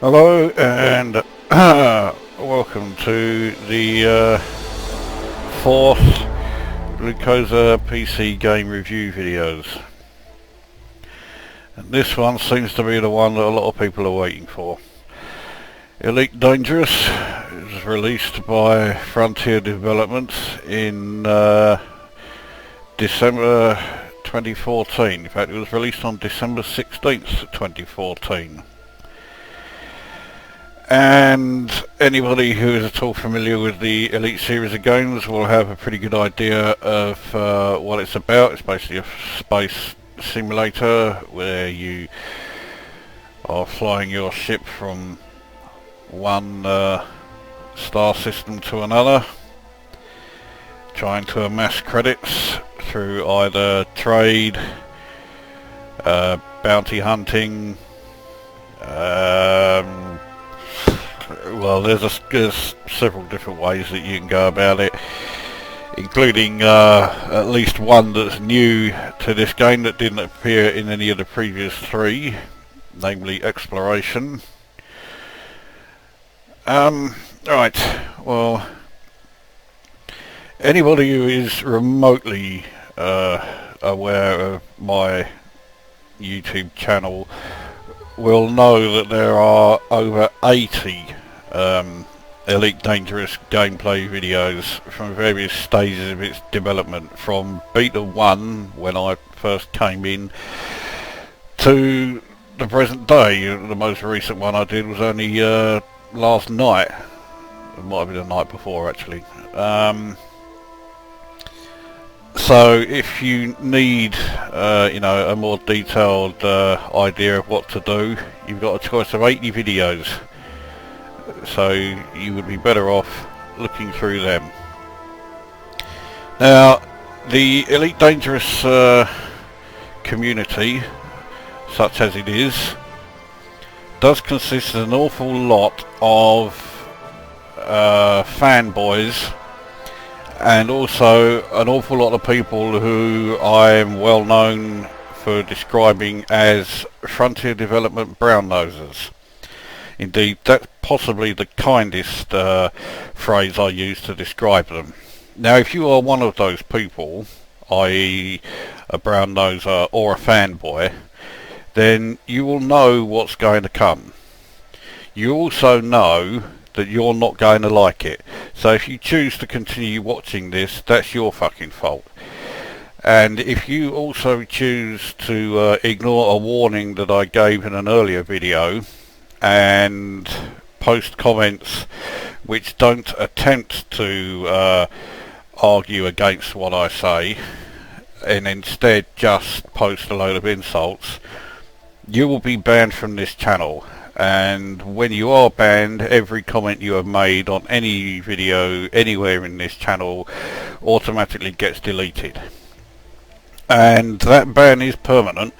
Hello and welcome to the fourth Lukozer PC game review videos. And this one seems to be the one that a lot of people are waiting for. Elite Dangerous is released by Frontier Developments in December 2014. In fact, it was released on December 16th, 2014. And anybody who is at all familiar with the Elite series of games will have a pretty good idea of what it's about. It's basically a space simulator where you are flying your ship from one star system to another, trying to amass credits through either trade, bounty hunting, well, there's several different ways that you can go about it, including at least one that's new to this game that didn't appear in any of the previous three, namely exploration. Right, well, anybody who is remotely aware of my YouTube channel will know that there are over 80 Elite Dangerous gameplay videos from various stages of its development, from Beta 1 when I first came in to the present day. The most recent one I did was only last night. It might have been the night before actually. So if you need a more detailed idea of what to do, you've got a choice of 80 videos, so you would be better off looking through them. Now, the Elite Dangerous community, such as it is, does consist of an awful lot of fanboys, and also an awful lot of people who I am well known for describing as Frontier Development brown-nosers. Indeed, that's possibly the kindest phrase I use to describe them. Now, if you are one of those people, i.e. a brown-noser or a fanboy, then you will know what's going to come. You also know that you're not going to like it. So if you choose to continue watching this, that's your fucking fault. And if you also choose to ignore a warning that I gave in an earlier video and post comments which don't attempt to argue against what I say, and instead just post a load of insults, you will be banned from this channel. And when you are banned, every comment you have made on any video anywhere in this channel automatically gets deleted. And that ban is permanent,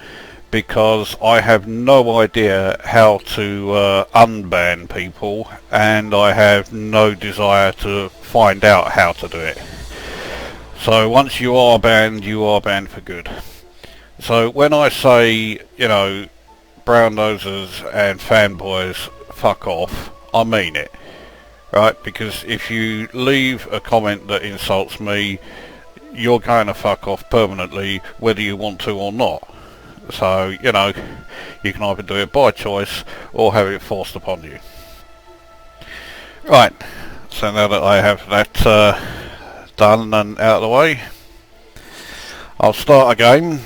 because I have no idea how to unban people, and I have no desire to find out how to do it. So once you are banned for good. So when I say, brown nosers and fanboys, fuck off, I mean it, right? Because if you leave a comment that insults me, you're going to fuck off permanently, whether you want to or not. So, you can either do it by choice or have it forced upon you. Right, so now that I have that done and out of the way, I'll start a game.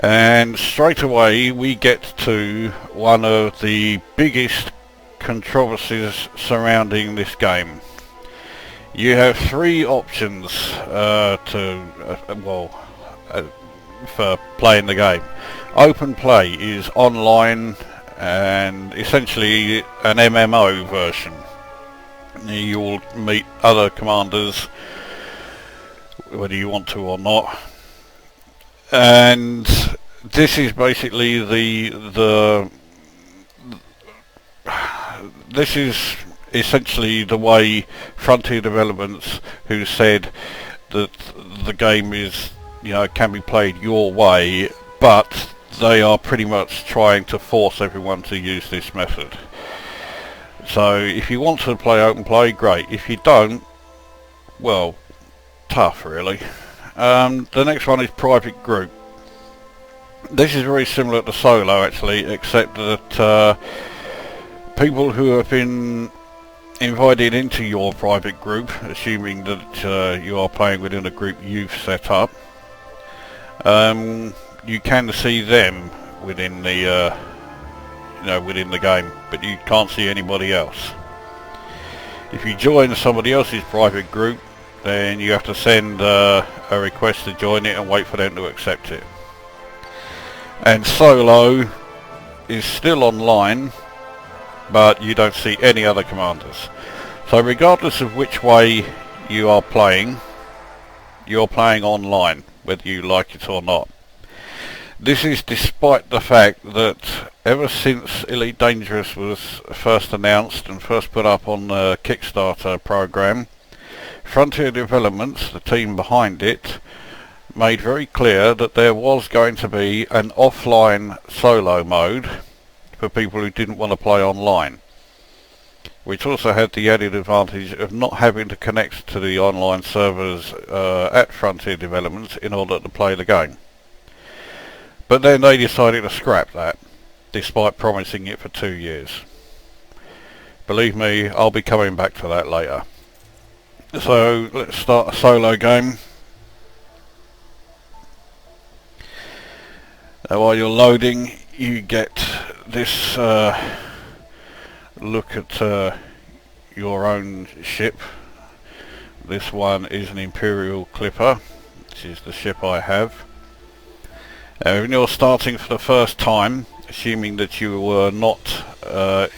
And straight away we get to one of the biggest controversies surrounding this game. You have three options for playing the game. Open play is online and essentially an MMO version. You will meet other commanders whether you want to or not. And this is basically this is essentially the way Frontier Developments, who said that the game is, can be played your way, but they are pretty much trying to force everyone to use this method. So if you want to play open play, great. If you don't, well, tough really. The next one is private group. This is very similar to solo actually, except that people who have been invited into your private group, assuming that you are playing within a group you've set up, you can see them within the within the game, but you can't see anybody else. If you join somebody else's private group, then you have to send a request to join it and wait for them to accept it. And solo is still online, but you don't see any other commanders. So regardless of which way you are playing, you're playing online, whether you like it or not. This is despite the fact that ever since Elite Dangerous was first announced and first put up on the Kickstarter program, Frontier Developments, the team behind it, made very clear that there was going to be an offline solo mode for people who didn't want to play online, which also had the added advantage of not having to connect to the online servers at Frontier Developments in order to play the game. But then they decided to scrap that, despite promising it for 2 years. Believe me, I'll be coming back to that later. So let's start a solo game. While you're loading, you get this look at your own ship. This one is an Imperial Clipper, which is the ship I have. When you're starting for the first time, assuming that you were not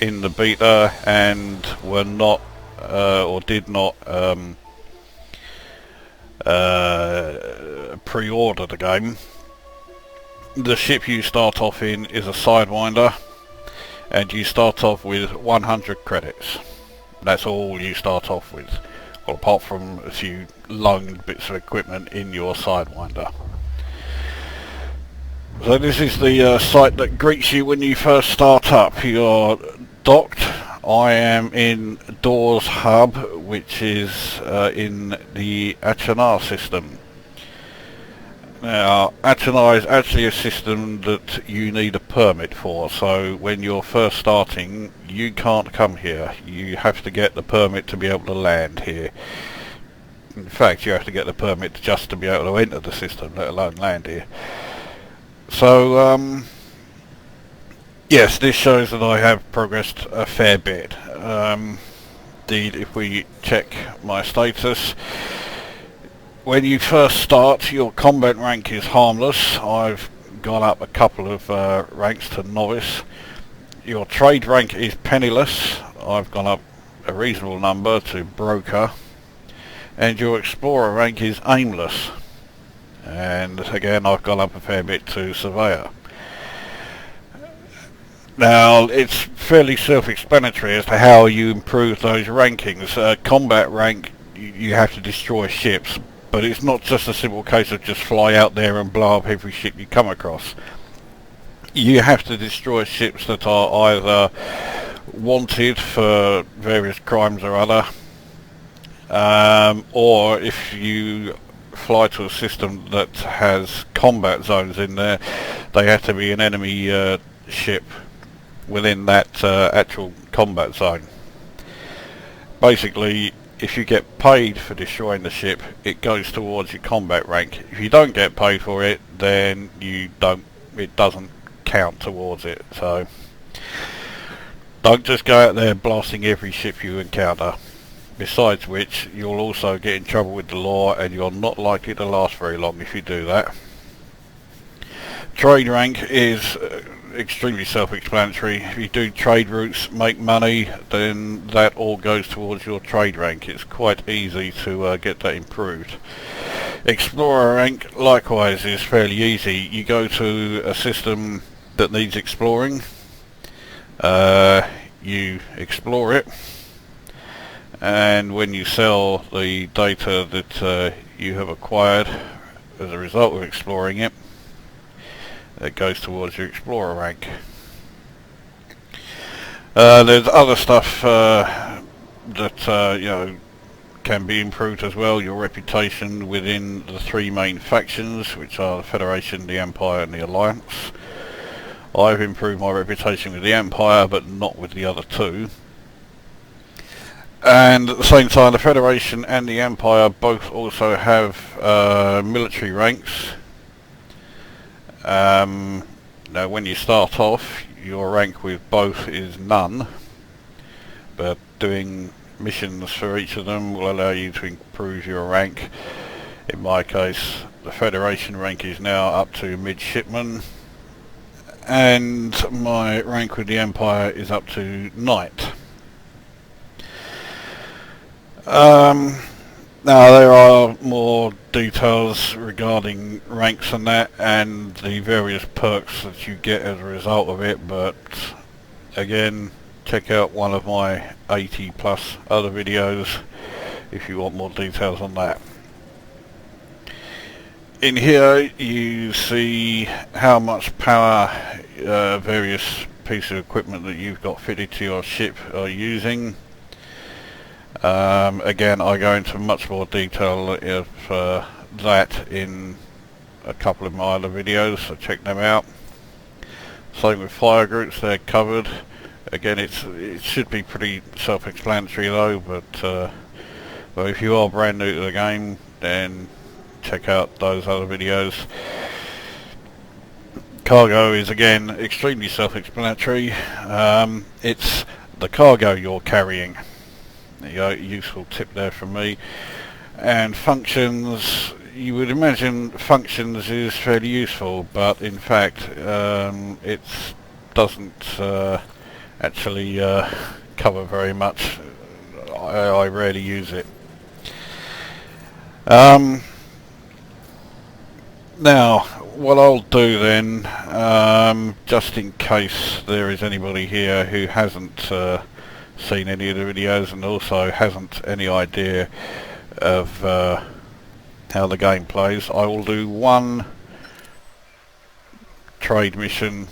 in the beta and were not or did not pre-order the game, the ship you start off in is a Sidewinder, and you start off with 100 credits. That's all you start off with, well, apart from a few loaned bits of equipment in your Sidewinder. So this is the site that greets you when you first start up. You're docked. I am in Doors Hub, which is in the Achenar system. Now, Achenar is actually a system that you need a permit for, so when you're first starting, you can't come here. You have to get the permit to be able to land here. In fact, you have to get the permit just to be able to enter the system, let alone land here. So, yes, this shows that I have progressed a fair bit. Indeed, if we check my status, when you first start, your combat rank is harmless. I've gone up a couple of ranks to novice. Your trade rank is penniless. I've gone up a reasonable number to broker. And your explorer rank is aimless. And again, I've gone up a fair bit to surveyor. Now, it's fairly self-explanatory as to how you improve those rankings. Combat rank, you have to destroy ships, but it's not just a simple case of just fly out there and blow up every ship you come across. You have to destroy ships that are either wanted for various crimes or other, or if you fly to a system that has combat zones in there, they have to be an enemy ship within that actual combat zone. Basically, if you get paid for destroying the ship, it goes towards your combat rank. If you don't get paid for it, then it doesn't count towards it. So don't just go out there blasting every ship you encounter. Besides which, you'll also get in trouble with the law, and you're not likely to last very long if you do that. Trade rank is extremely self-explanatory. If you do trade routes, make money, then that all goes towards your trade rank. It's quite easy to get that improved. Explorer rank, likewise, is fairly easy. You go to a system that needs exploring, you explore it, and when you sell the data that you have acquired as a result of exploring it, that goes towards your Explorer rank. There's other stuff that you know, can be improved as well. Your reputation within the three main factions, which are the Federation, the Empire and the Alliance. I've improved my reputation with the Empire, but not with the other two. And at the same time, the Federation and the Empire both also have military ranks. Now when you start off, your rank with both is none, but doing missions for each of them will allow you to improve your rank. In my case, the Federation rank is now up to midshipman, and my rank with the Empire is up to knight. Now there are more details regarding ranks and that, and the various perks that you get as a result of it, but again, check out one of my 80 plus other videos if you want more details on that. In here you see how much power various pieces of equipment that you've got fitted to your ship are using. Again, I go into much more detail of that in a couple of my other videos, so check them out. Same with fire groups, they're covered. Again, it should be pretty self-explanatory though, but well, if you are brand new to the game, then check out those other videos. Cargo is again extremely self-explanatory. It's the cargo you're carrying. There you go, useful tip there from me. And functions, you would imagine functions is fairly useful, but in fact it doesn't actually cover very much. I rarely use it. Now what I'll do then, just in case there is anybody here who hasn't seen any of the videos and also hasn't any idea of how the game plays, I will do one trade mission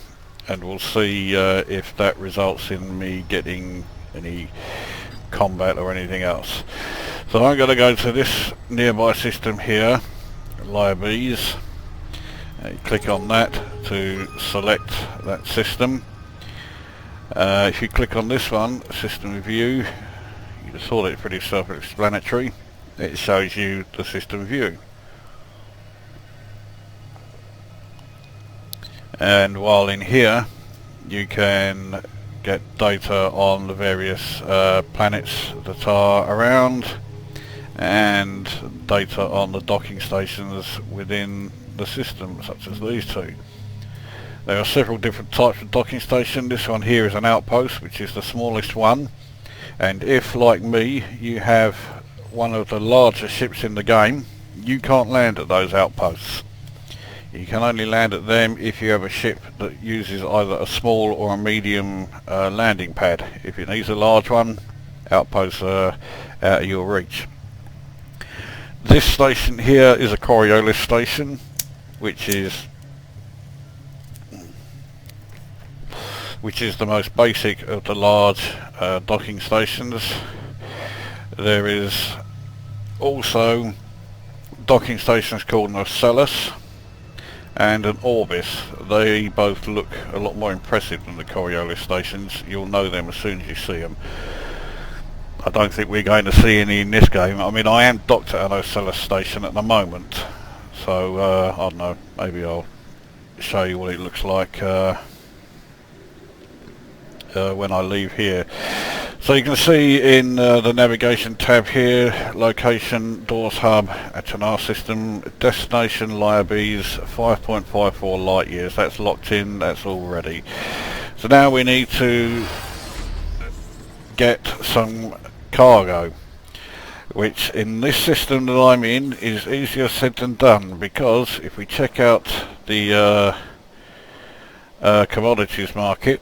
and we'll see if that results in me getting any combat or anything else. So I'm going to go to this nearby system here, Libraries. Click on that to select that system. If you click on this one, System View, you saw it pretty self-explanatory. It shows you the system view. And while in here, you can get data on the various planets that are around, and data on the docking stations within the system, such as these two. There are several different types of docking station. This one here is an outpost, which is the smallest one, and if, like me, you have one of the larger ships in the game, you can't land at those outposts. You can only land at them if you have a ship that uses either a small or a medium landing pad. If it needs a large one, outposts are out of your reach. This station here is a Coriolis station, which is the most basic of the large docking stations. There is also docking stations called an Ocellus and an Orbis. They both look a lot more impressive than the Coriolis stations. You'll know them as soon as you see them. I don't think we're going to see any in this game. I mean, I am docked at an Ocellus station at the moment, so I don't know, maybe I'll show you what it looks like when I leave here. So you can see in the navigation tab here, location, doors hub, HNR system, destination, Libraries, 5.54 light years. That's locked in, that's all ready. So now we need to get some cargo, which in this system that I'm in is easier said than done, because if we check out the commodities market,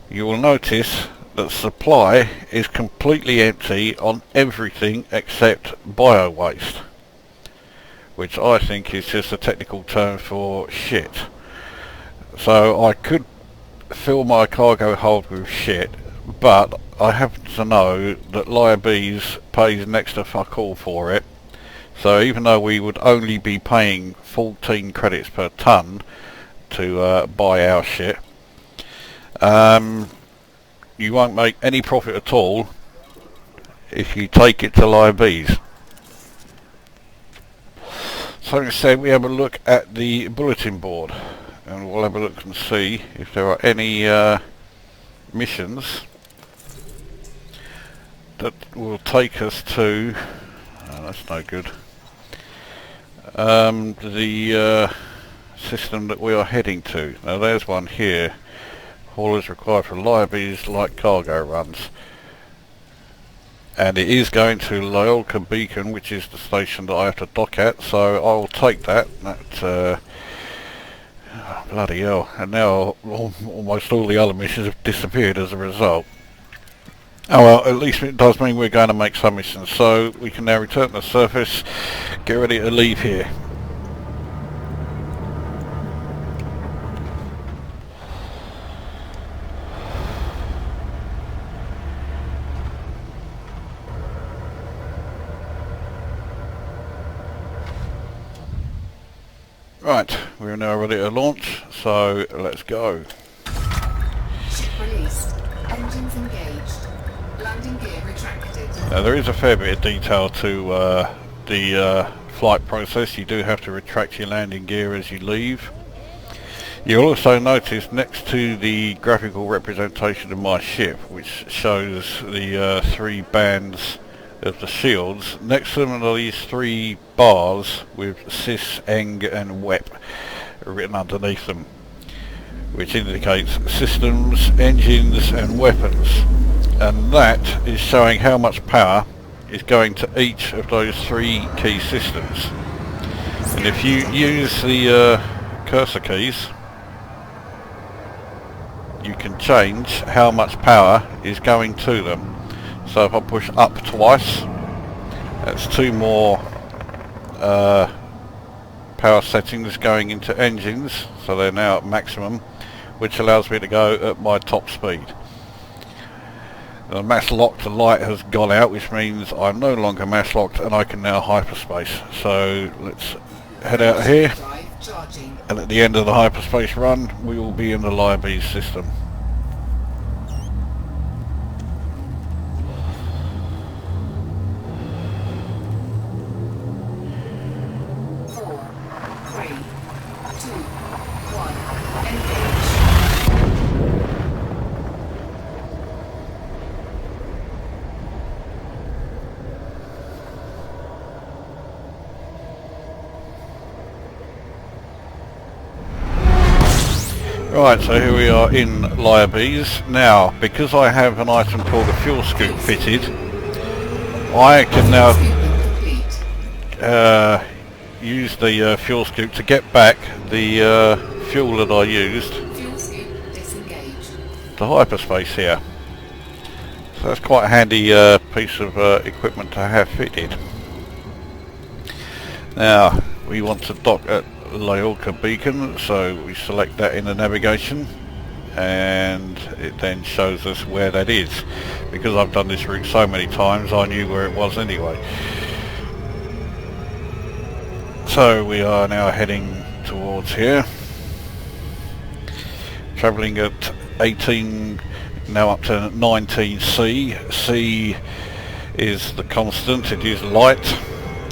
you will notice that supply is completely empty on everything except bio waste, which I think is just a technical term for shit. So I could fill my cargo hold with shit, but I happen to know that Lybees pays next to fuck all for it. So even though we would only be paying 14 credits per ton to buy our shit, you won't make any profit at all if you take it to Lybees. So instead we have a look at the bulletin board, and we'll have a look and see if there are any missions that will take us to, that's no good, the system that we are heading to. Now there's one here. Haulers required for Lybees light cargo runs, and it is going to Lyolka Beacon, which is the station that I have to dock at, so I'll take that. Oh, bloody hell, and now almost all the other missions have disappeared as a result. Oh well, at least it does mean we're going to make some missions, so we can now return to the surface, get ready to leave here. Right, we're now ready to launch, so let's go. Ship released. Engines engaged. Landing gear retracted. Now there is a fair bit of detail to the flight process. You do have to retract your landing gear as you leave. You'll also notice next to the graphical representation of my ship, which shows the 3 bands of the shields, next to them are these 3 bars with Sys, Eng and WEP written underneath them, which indicates systems, engines and weapons, and that is showing how much power is going to each of those 3 key systems. And if you use the cursor keys, you can change how much power is going to them. So if I push up twice, that's 2 more power settings going into engines, so they're now at maximum, which allows me to go at my top speed. The mass locked light has gone out, which means I'm no longer mass locked and I can now hyperspace. So let's head out here, and at the end of the hyperspace run we will be in the Lybees system. Right, so here we are in Lybees. Now, because I have an item called a fuel scoop fitted, I can now use the fuel scoop to get back the fuel that I used to hyperspace here. So that's quite a handy piece of equipment to have fitted. Now, we want to dock at Lyolka Beacon, so we select that in the navigation and it then shows us where that is. Because I've done this route so many times, I knew where it was anyway. So we are now heading towards here, travelling at 18, now up to 19C. C is the constant, it is light,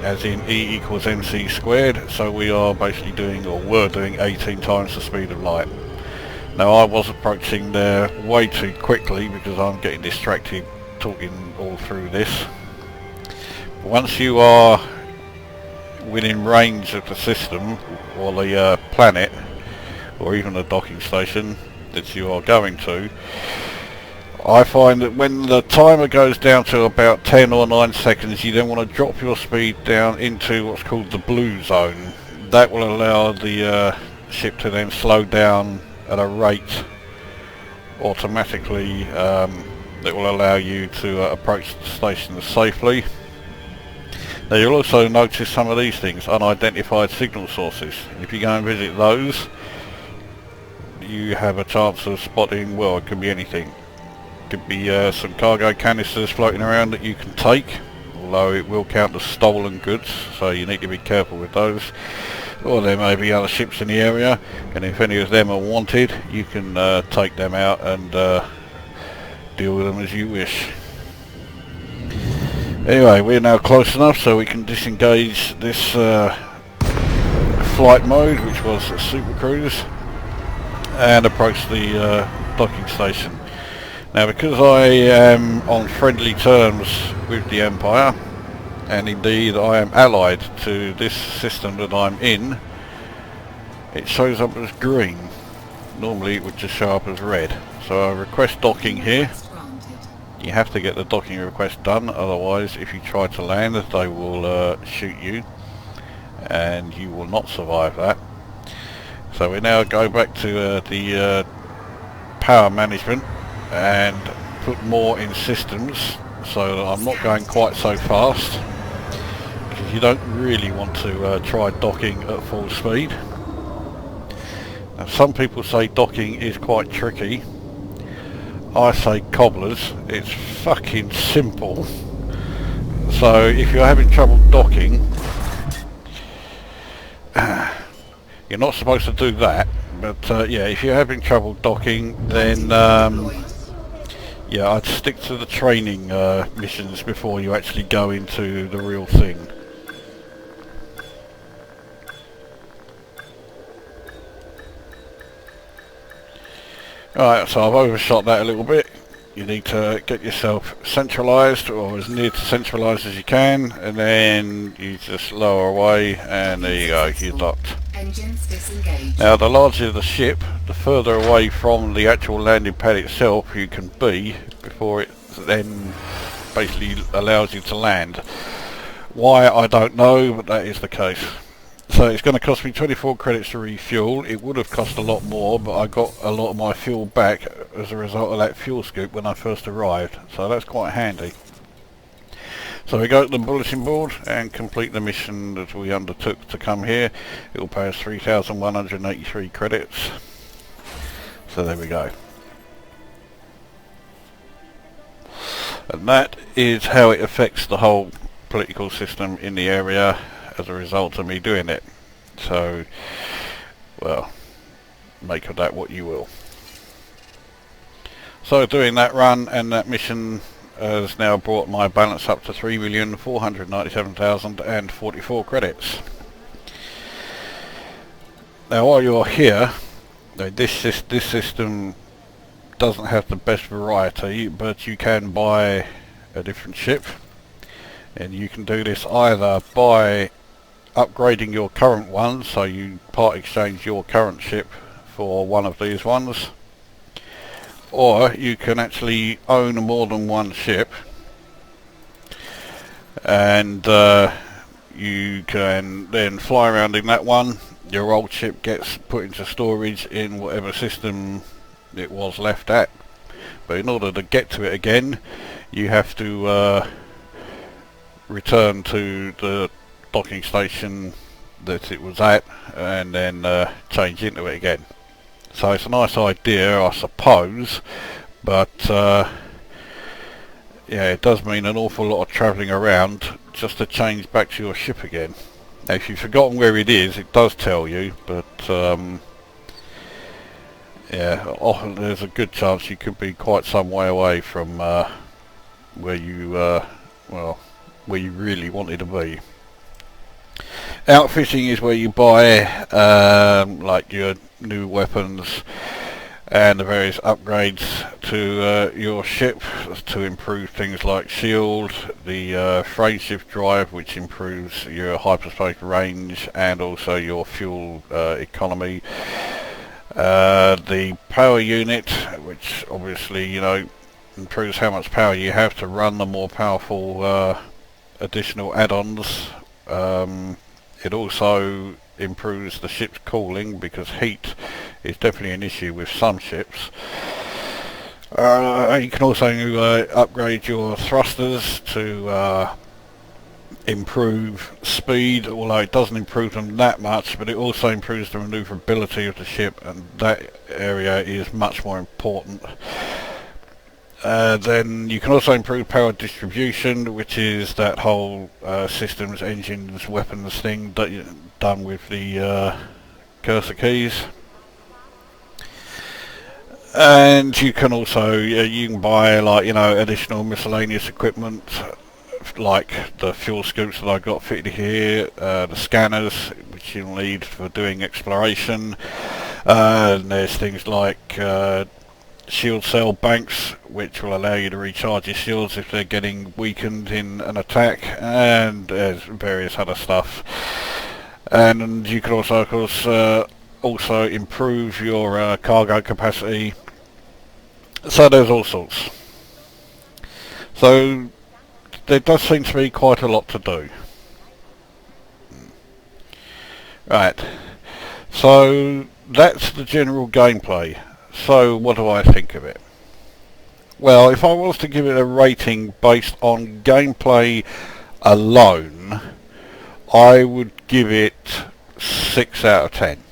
as in E equals mc squared, so we are basically doing, or were doing, 18 times the speed of light. Now I was approaching there way too quickly because I'm getting distracted talking all through this. But once you are within range of the system, or the planet, or even the docking station that you are going to, I find that when the timer goes down to about 10 or 9 seconds, you then want to drop your speed down into what's called the blue zone. That will allow the ship to then slow down at a rate automatically that will allow you to approach the station safely. Now you'll also notice some of these things, unidentified signal sources. If you go and visit those, you have a chance of spotting, well, it could be anything. It could be some cargo canisters floating around that you can take, although it will count as stolen goods, so you need to be careful with those. Or there may be other ships in the area, and if any of them are wanted, you can take them out and deal with them as you wish. Anyway, we're now close enough so we can disengage this flight mode, which was a Super Cruise, and approach the docking station. Now, because I am on friendly terms with the Empire, and indeed I am allied to this system that I'm in, it shows up as green. Normally it would just show up as red. So I request docking here. You have to get the docking request done, otherwise if you try to land they will shoot you, and you will not survive that. So we now go back to the power management and put more in systems so that I'm not going quite so fast, because you don't really want to try docking at full speed. Now, some people say docking is quite tricky. I say cobblers, it's fucking simple. So if you're having trouble docking, you're not supposed to do that, but yeah, if you're having trouble docking, then yeah, I'd stick to the training missions before you actually go into the real thing. Alright, so I've overshot that a little bit. You need to get yourself centralised, or as near to centralised as you can, and then you just lower away, and there you go, you're docked. Engines disengaged. Now, the larger the ship, the further away from the actual landing pad itself you can be before it then basically allows you to land. Why, I don't know, but that is the case. So it's going to cost me 24 credits to refuel. It would have cost a lot more, but I got a lot of my fuel back as a result of that fuel scoop when I first arrived, so that's quite handy. So we go to the bulletin board and complete the mission that we undertook to come here. It will pay us 3,183 credits. So there we go. And that is how it affects the whole political system in the area as a result of me doing it. So, well, make of that what you will. So doing that run and that mission has now brought my balance up to 3,497,044 credits. Now while you're here, this system doesn't have the best variety, but you can buy a different ship, and you can do this either by upgrading your current one, so you part exchange your current ship for one of these ones, or you can actually own more than one ship, and you can then fly around in that one. Your old ship gets put into storage in whatever system it was left at, but in order to get to it again you have to return to the docking station that it was at and then change into it again. So it's a nice idea, I suppose, but yeah, it does mean an awful lot of travelling around just to change back to your ship again. Now if you've forgotten where it is, it does tell you, but yeah, there's a good chance you could be quite some way away from where you well, where you really wanted to be. Outfitting is where you buy like your new weapons and the various upgrades to your ship to improve things like shield, the frame shift drive, which improves your hyperspace range and also your fuel economy, the power unit, which obviously, you know, improves how much power you have to run the more powerful additional add-ons. It also improves the ship's cooling, because heat is definitely an issue with some ships. You can also upgrade your thrusters to improve speed, although it doesn't improve them that much, but it also improves the maneuverability of the ship, and that area is much more important. Then you can also improve power distribution, which is that whole systems, engines, weapons thing that you done with the cursor keys. And you can also you can buy, like, you know, additional miscellaneous equipment, like the fuel scoops that I got fitted here, the scanners which you need for doing exploration, and there's things like shield cell banks which will allow you to recharge your shields if they're getting weakened in an attack, and there's various other stuff. And you can also, of course, also improve your cargo capacity. So there's all sorts. So there does seem to be quite a lot to do. Right, so that's the general gameplay. So what do I think of it? Well, if I was to give it a rating based on gameplay alone, I would give it 6 out of 10.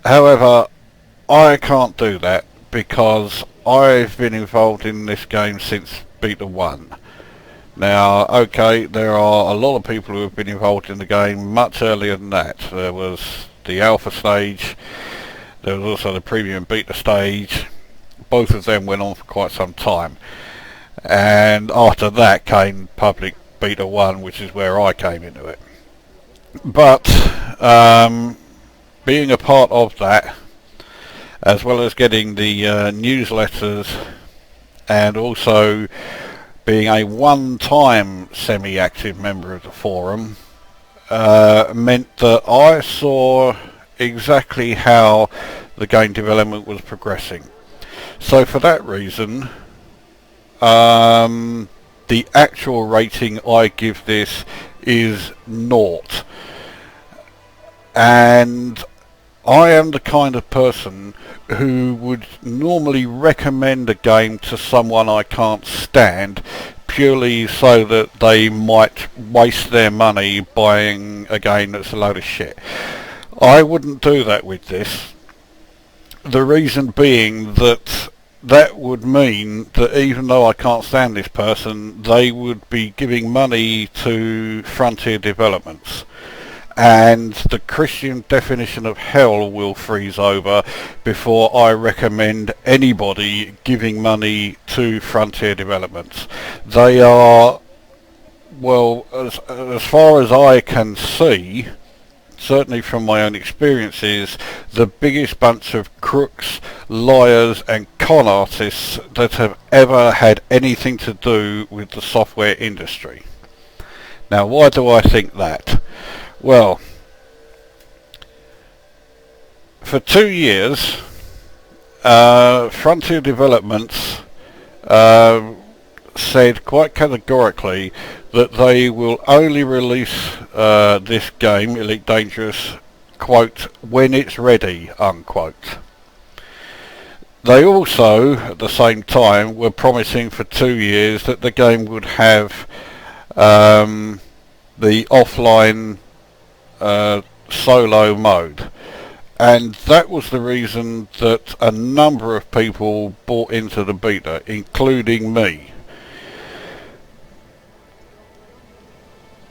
However, I can't do that because I've been involved in this game since Beta 1. Now, okay, there are a lot of people who have been involved in the game much earlier than that. There was the alpha stage, there was also the premium beta stage. Both of them went on for quite some time. And after that came public beta 1, which is where I came into it. But being a part of that, as well as getting the newsletters, and also being a one-time semi-active member of the forum, meant that I saw exactly how the game development was progressing. So for that reason, the actual rating I give this is 0. And I am the kind of person who would normally recommend a game to someone I can't stand, purely so that they might waste their money buying a game that's a load of shit. I wouldn't do that with this. The reason being that that would mean that even though I can't stand this person, they would be giving money to Frontier Developments. And the Christian definition of hell will freeze over before I recommend anybody giving money to Frontier Developments. They are, well, as far as I can see, certainly from my own experiences, the biggest bunch of crooks, liars and con artists that have ever had anything to do with the software industry. Now, why do I think that? Well, for 2 years, Frontier Developments said quite categorically that they will only release this game, Elite Dangerous, quote, when it's ready, unquote. They also, at the same time, were promising for 2 years that the game would have the offline solo mode, and that was the reason that a number of people bought into the beta, including me.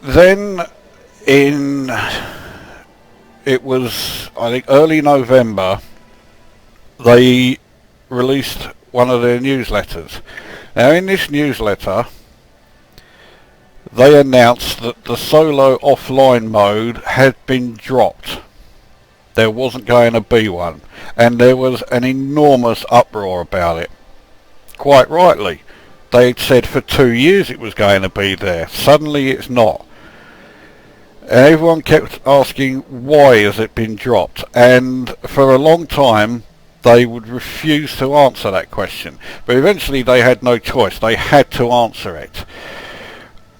Then it was, I think, early November, they released one of their newsletters. Now in this newsletter they announced that the solo offline mode had been dropped. There wasn't going to be one, and there was an enormous uproar about it. Quite rightly. They had said for 2 years it was going to be there. Suddenly it's not. And everyone kept asking, why has it been dropped? And for a long time they would refuse to answer that question. But eventually they had no choice. They had to answer it.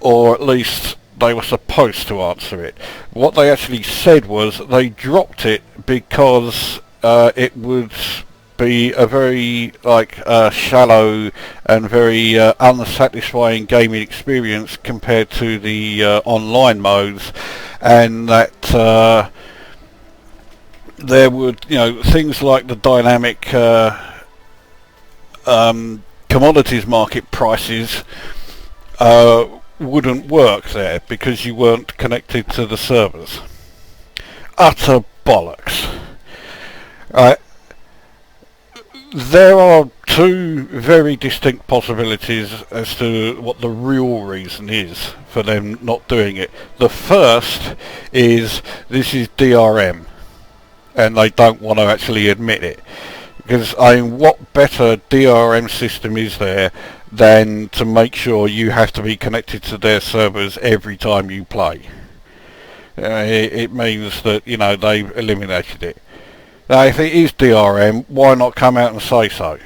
Or at least they were supposed to answer it. What they actually said was they dropped it because it would be a very shallow and very unsatisfying gaming experience compared to the online modes, and that there would, things like the dynamic commodities market prices wouldn't work there because you weren't connected to the servers. Utter bollocks. There are two very distinct possibilities as to what the real reason is for them not doing it. The first is this is DRM, and they don't want to actually admit it. Because, what better DRM system is there than to make sure you have to be connected to their servers every time you play? It means that, they've eliminated it. Now, if it is DRM, why not come out and say so?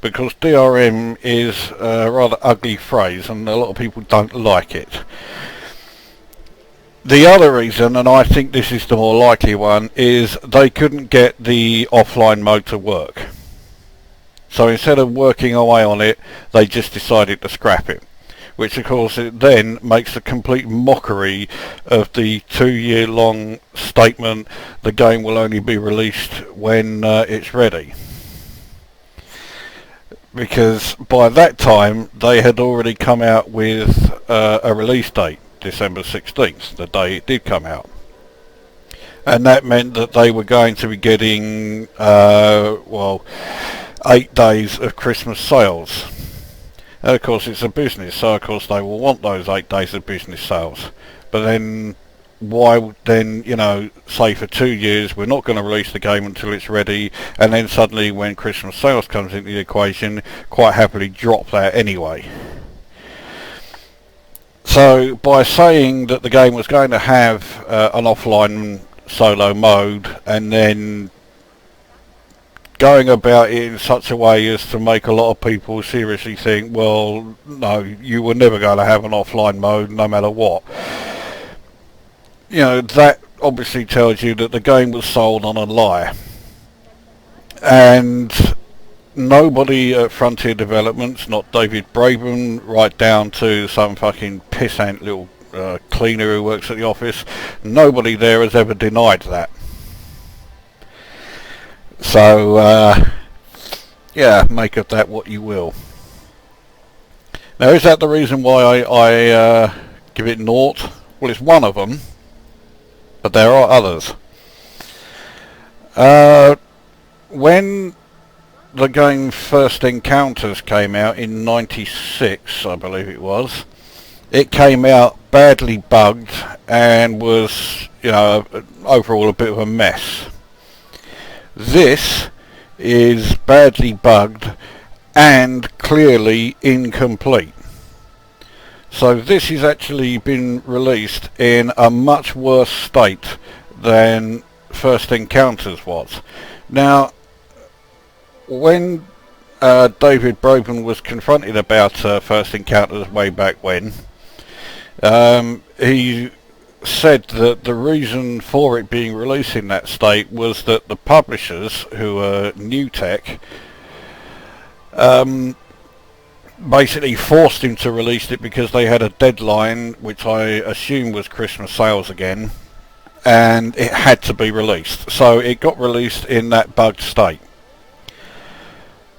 Because DRM is a rather ugly phrase and a lot of people don't like it. The other reason, and I think this is the more likely one, is they couldn't get the offline mode to work. So instead of working away on it, they just decided to scrap it. Which of course it then makes a complete mockery of the 2-year-long statement the game will only be released when it's ready. Because by that time they had already come out with a release date, December 16th, the day it did come out. And that meant that they were going to be getting 8 days of Christmas sales. And of course it's a business, so of course they will want those 8 days of business sales. But then why then, say for 2 years we're not going to release the game until it's ready, and then suddenly when Christmas sales comes into the equation, quite happily drop that anyway. So by saying that the game was going to have an offline solo mode and then going about it in such a way as to make a lot of people seriously think, well, no, you were never going to have an offline mode no matter what. That obviously tells you that the game was sold on a lie. And nobody at Frontier Developments, not David Braben, right down to some fucking pissant little cleaner who works at the office, nobody there has ever denied that. So, make of that what you will. Now, is that the reason why I give it naught? Well, it's one of them, but there are others. When the game First Encounters came out in '96, I believe it was, it came out badly bugged and was, overall a bit of a mess. This is badly bugged and clearly incomplete. So this has actually been released in a much worse state than First Encounters was. Now, when David Braben was confronted about First Encounters way back when, he said that the reason for it being released in that state was that the publishers, who are New Tech, basically forced him to release it because they had a deadline, which I assume was Christmas sales again, and it had to be released. So it got released in that bugged state.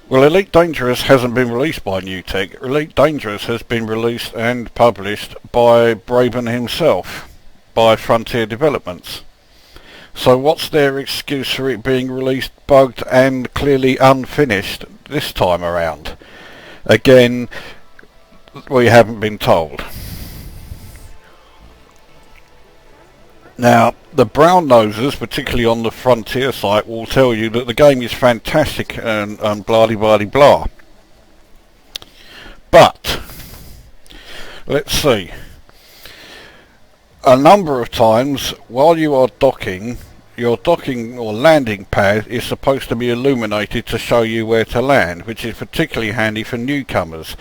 Well, Elite Dangerous hasn't been released by New Tech. Elite Dangerous has been released and published by Braben himself, by Frontier Developments. So what's their excuse for it being released bugged and clearly unfinished this time around? Again, we haven't been told. Now, the brown nosers, particularly on the Frontier site, will tell you that the game is fantastic and blah-de-blah-de-blah. But, let's see. A number of times, while you are docking, your docking or landing pad is supposed to be illuminated to show you where to land, which is particularly handy for newcomers.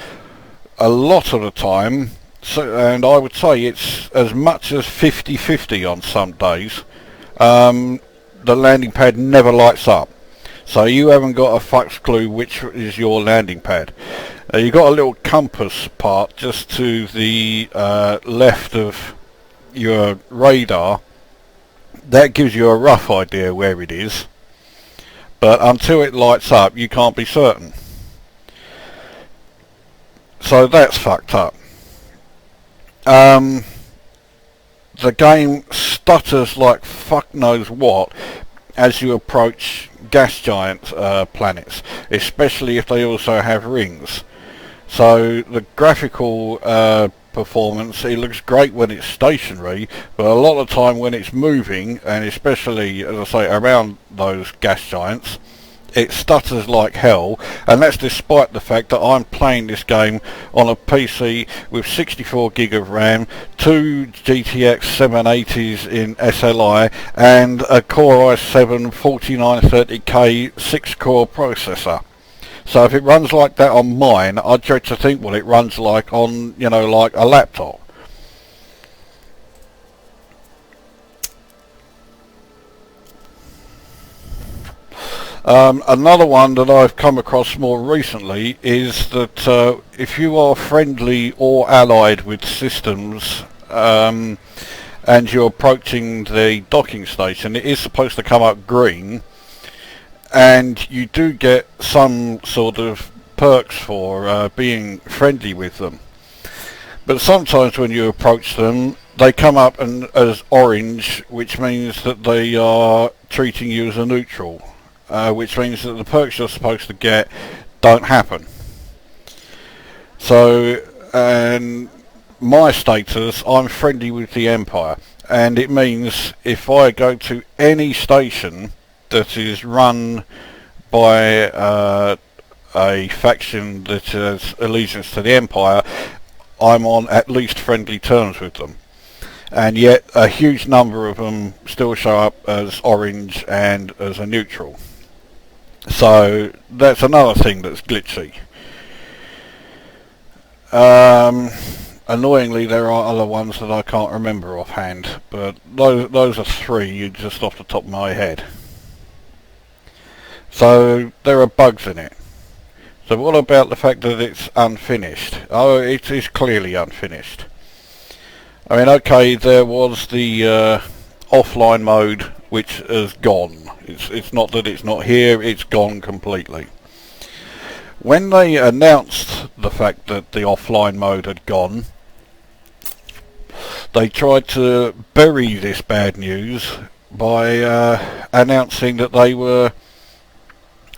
A lot of the time, and I would say it's as much as 50-50 on some days, the landing pad never lights up. So you haven't got a fuck's clue which is your landing pad. You've got a little compass part just to the left of your radar. That gives you a rough idea where it is. But until it lights up, you can't be certain. So that's fucked up. The game stutters like fuck knows what as you approach gas giant planets, especially if they also have rings. So the graphical performance, it looks great when it's stationary, but a lot of the time when it's moving, and especially, as I say, around those gas giants, it stutters like hell. And that's despite the fact that I'm playing this game on a PC with 64 gig of RAM, two GTX 780s in SLI, and a Core i7 4930K 6-core processor. So if it runs like that on mine, I dread to think what it runs like on, you know, like a laptop. Another one that I've come across more recently is that if you are friendly or allied with systems and you're approaching the docking station, it is supposed to come up green, and you do get some sort of perks for being friendly with them. But sometimes when you approach them, they come up as orange, which means that they are treating you as a neutral, which means that the perks you're supposed to get don't happen. So, and my status, I'm friendly with the Empire, and it means if I go to any station that is run by a faction that has allegiance to the Empire, I'm on at least friendly terms with them. And yet a huge number of them still show up as orange and as a neutral. So that's another thing that's glitchy. Annoyingly, there are other ones that I can't remember offhand, but those are three just off the top of my head. So there are bugs in it. So what about the fact that it's unfinished? Oh, it is clearly unfinished. I mean, okay, there was the offline mode, which has gone. It's not that it's not here, it's gone completely. When they announced the fact that the offline mode had gone, they tried to bury this bad news by announcing that they were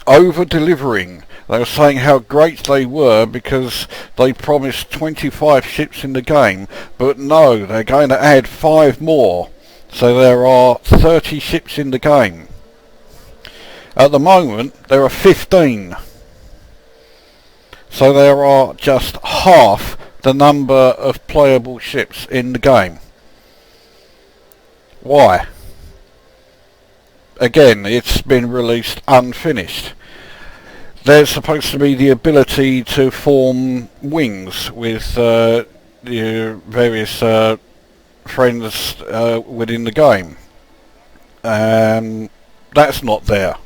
over-delivering. They were saying how great they were because they promised 25 ships in the game, but no, they're going to add 5 more. So there are 30 ships in the game. At the moment, there are 15. So there are just half the number of playable ships in the game. Why? Again, it's been released unfinished. There's supposed to be the ability to form wings with your various friends within the game. That's not there.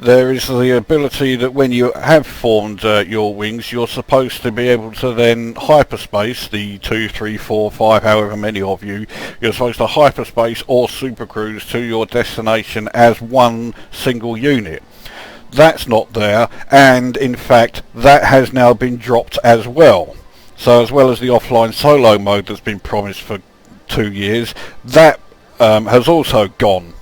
There is the ability that when you have formed your wings, you're supposed to be able to then hyperspace, the 2, 3, 4, 5, however many of you, you're supposed to hyperspace or supercruise to your destination as one single unit. That's not there, and in fact that has now been dropped as well. So as well as the offline solo mode that's been promised for 2 years, that has also gone.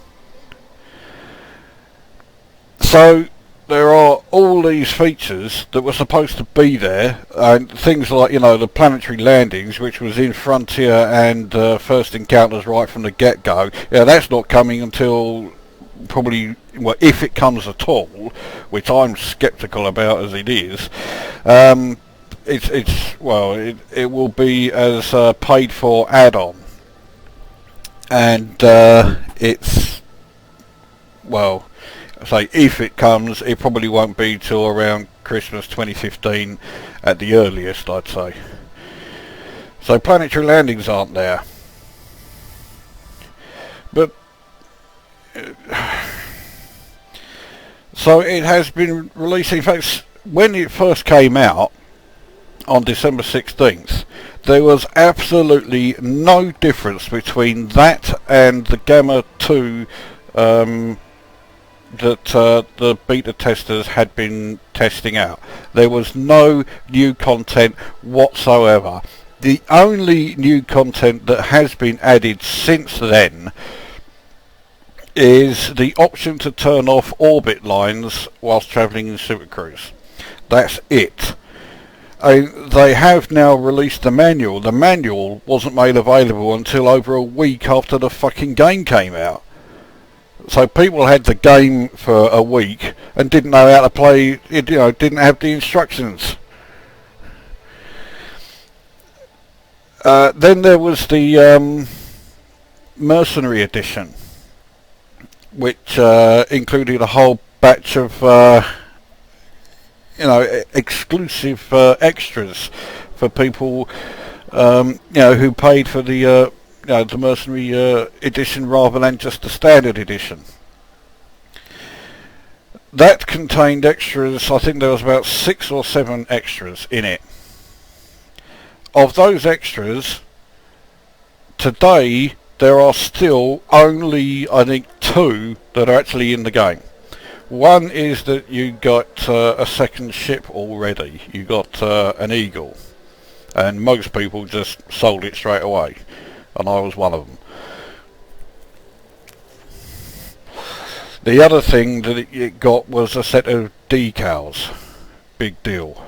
So there are all these features that were supposed to be there, and things like, you know, the planetary landings, which was in Frontier and First Encounters right from the get-go. Yeah, that's not coming until probably, well, if it comes at all, which I'm sceptical about as it is. It will be as paid for add-on, and it's, well, say if it comes, it probably won't be till around Christmas 2015 at the earliest, I'd say. So planetary landings aren't there. But So it has been released. In fact, when it first came out on December 16th, there was absolutely no difference between that and the Gamma 2 that the beta testers had been testing out. There was no new content whatsoever. The only new content that has been added since then is the option to turn off orbit lines whilst travelling in Super Cruise. That's it. They have now released the manual. The manual wasn't made available until over a week after the fucking game came out. So people had the game for a week and didn't know how to play it, didn't have the instructions. Then there was the Mercenary Edition, which included a whole batch of exclusive extras for people who paid for the Mercenary Edition rather than just the standard edition. That contained extras. I think there was about 6 or 7 extras in it. Of those extras, today there are still only, I think, 2 that are actually in the game. One is that you got a second ship already. You got an Eagle, and most people just sold it straight away, and I was one of them. The other thing that it got was a set of decals. Big deal.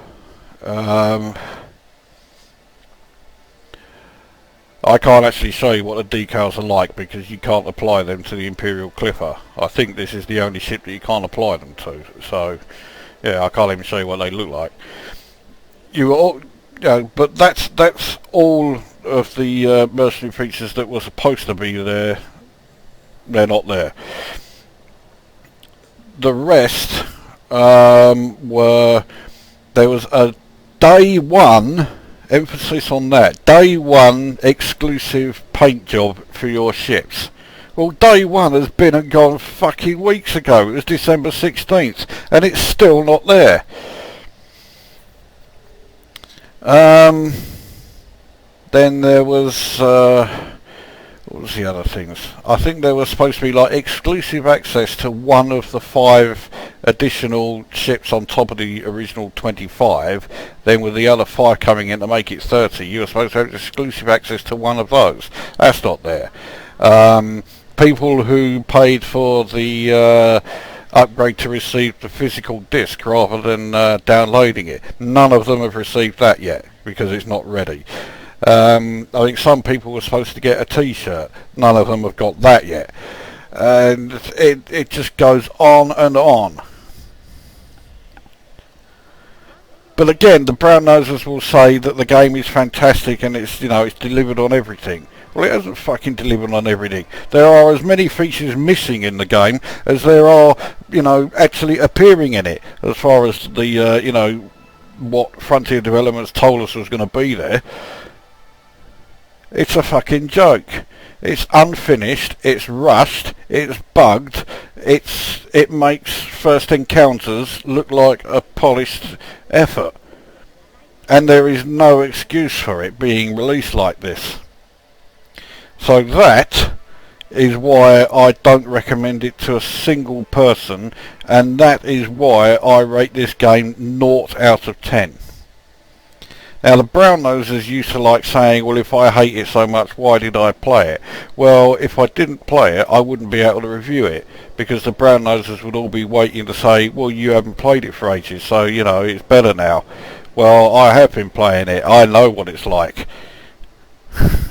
I can't actually show you what the decals are like because you can't apply them to the Imperial Clipper. I think this is the only ship that you can't apply them to. So, yeah, I can't even show you what they look like. But that's all of the mercenary features that were supposed to be there. They're not there. The rest there was a day one. Emphasis on that. Day one exclusive paint job for your ships. Well, day one has been and gone fucking weeks ago. It was December 16th and it's still not there. Then there was what was the other things? I think there was supposed to be like exclusive access to one of the 5 additional ships on top of the original 25. Then with the other 5 coming in to make it 30, you were supposed to have exclusive access to one of those. That's not there. People who paid for the upgrade to receive the physical disc rather than downloading it, none of them have received that yet because it's not ready. I think some people were supposed to get a t-shirt. None of them have got that yet. And it just goes on and on. But again, the brown nosers will say that the game is fantastic and it's delivered on everything. Well, it hasn't fucking delivered on everything. There are as many features missing in the game as there are, actually appearing in it. As far as the, what Frontier Developments told us was going to be there. It's a fucking joke. It's unfinished, it's rushed, it's bugged, it makes first encounters look like a polished effort. And there is no excuse for it being released like this. So that is why I don't recommend it to a single person, and that is why I rate this game 0 out of 10. Now the brown nosers used to like saying, well, if I hate it so much, why did I play it? Well, if I didn't play it, I wouldn't be able to review it, because the brown nosers would all be waiting to say, well, you haven't played it for ages, so, it's better now. Well, I have been playing it. I know what it's like.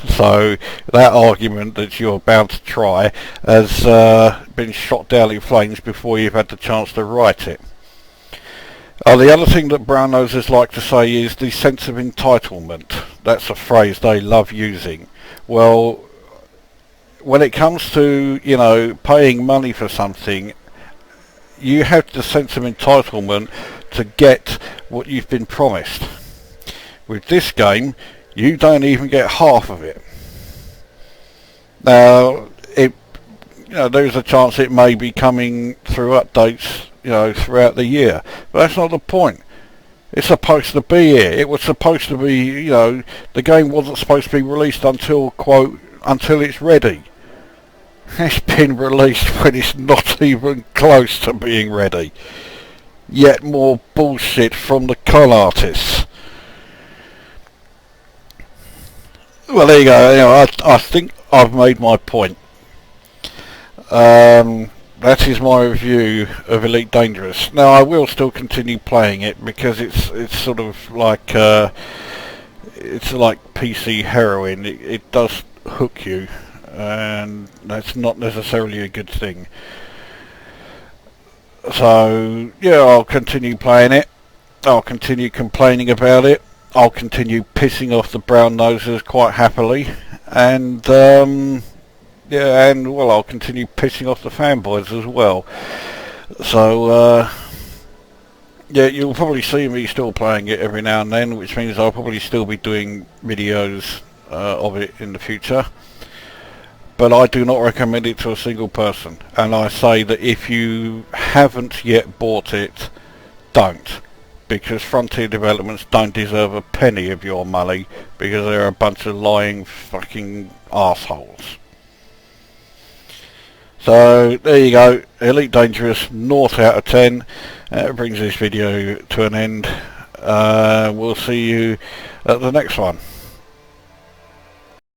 So that argument that you're bound to try has been shot down in flames before you've had the chance to write it. The other thing that brown nosers like to say is the sense of entitlement. That's a phrase they love using. Well, when it comes to, paying money for something, you have the sense of entitlement to get what you've been promised. With this game, you don't even get half of it. Now, there's a chance it may be coming through updates you know, throughout the year. But that's not the point. It's supposed to be here. It was supposed to be, you know, the game wasn't supposed to be released until, quote, until it's ready. It's been released when it's not even close to being ready. Yet more bullshit from the con artists. Well, there you go. You know, I think I've made my point. That is my review of Elite Dangerous. Now, I will still continue playing it because it's sort of like it's like PC heroin. It does hook you, and that's not necessarily a good thing. So yeah, I'll continue playing it. I'll continue complaining about it. I'll continue pissing off the brown nosers quite happily, and yeah, and well, I'll continue pissing off the fanboys as well. So yeah, you'll probably see me still playing it every now and then, which means I'll probably still be doing videos of it in the future. But I do not recommend it to a single person, and I say that if you haven't yet bought it, don't. Because Frontier Developments don't deserve a penny of your money, because they're a bunch of lying fucking arseholes. So there you go, Elite Dangerous, 0 out of 10. That brings this video to an end. We'll see you at the next one.